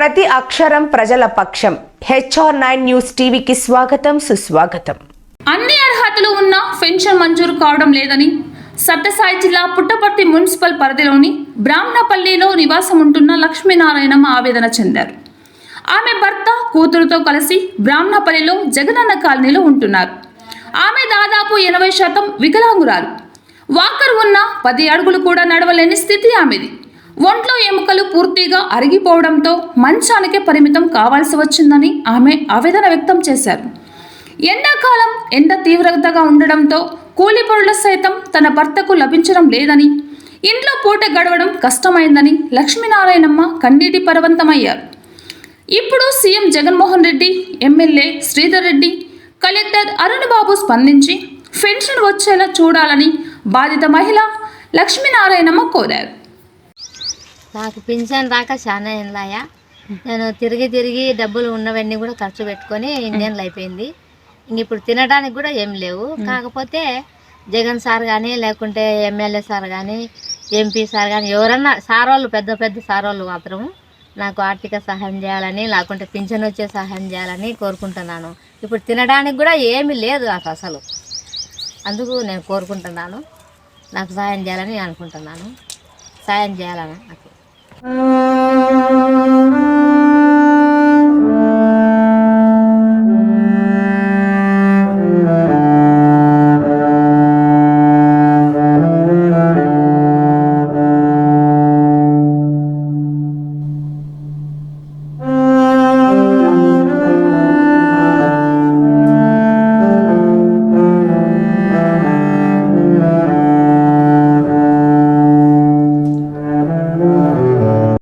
ప్రతి అక్షరం ప్రజల పక్షం. HR9 న్యూస్ టీవీకి స్వాగతం, సుస్వాగతం. అన్ని అర్హతలు ఉన్న పెన్షన్ మంజూరు కావడం లేదని సత్యసాయి జిల్లా పుట్టపర్తి మున్సిపల్ పరిధిలోని బ్రాహ్మణపల్లిలో నివాసం ఉంటున్న లక్ష్మీనారాయణమ్మ ఆవేదన చెందారు. ఆమె భర్త కూతురుతో కలిసి బ్రాహ్మణపల్లిలో జగనన్న కాలనీలో ఉంటున్నారు. ఆమె దాదాపు 80% వికలాంగురాలు. వాకర్ ఉన్న 10 అడుగులు కూడా నడవలేని స్థితి ఆమెది. ఒంట్లో ఎముకలు పూర్తిగా అరిగిపోవడంతో మంచానికే పరిమితం కావాల్సి వచ్చిందని ఆమె ఆవేదన వ్యక్తం చేశారు. ఎండాకాలం ఎండ తీవ్రతగా ఉండడంతో కూలి పనులు సైతం తన భర్తకు లభించడం లేదని, ఇంట్లో పూట గడవడం కష్టమైందని లక్ష్మీనారాయణమ్మ కన్నీటి పరవంతమయ్యారు. ఇప్పుడు CM Jaganmohan Reddy, MLA Sridhar Reddy, collector Arun Babu స్పందించి పెన్షన్ వచ్చేలా చూడాలని బాధిత మహిళ లక్ష్మీనారాయణమ్మ కోరారు. నాకు పింఛన్ రాక చాలా ఏళ్ళాయా. నేను తిరిగి డబ్బులు ఉన్నవన్నీ కూడా ఖర్చు పెట్టుకొని ఇండియన్లు అయిపోయింది. ఇప్పుడు తినడానికి కూడా ఏం లేవు. కాకపోతే జగన్ సార్ కానీ, లేకుంటే ఎమ్మెల్యే సార్ కానీ, ఎంపీ సార్ కానీ, ఎవరన్నా సార్ వాళ్ళు, పెద్ద సార్ వాళ్ళు మాత్రం నాకు ఆర్థిక సహాయం చేయాలని, లేకుంటే పింఛన్ వచ్చే సహాయం చేయాలని కోరుకుంటున్నాను. ఇప్పుడు తినడానికి కూడా ఏమీ లేదు నాకు అసలు. అందుకు నేను కోరుకుంటున్నాను, నాకు సహాయం చేయాలని అనుకుంటున్నాను. సహాయం చేయాలని నాకు.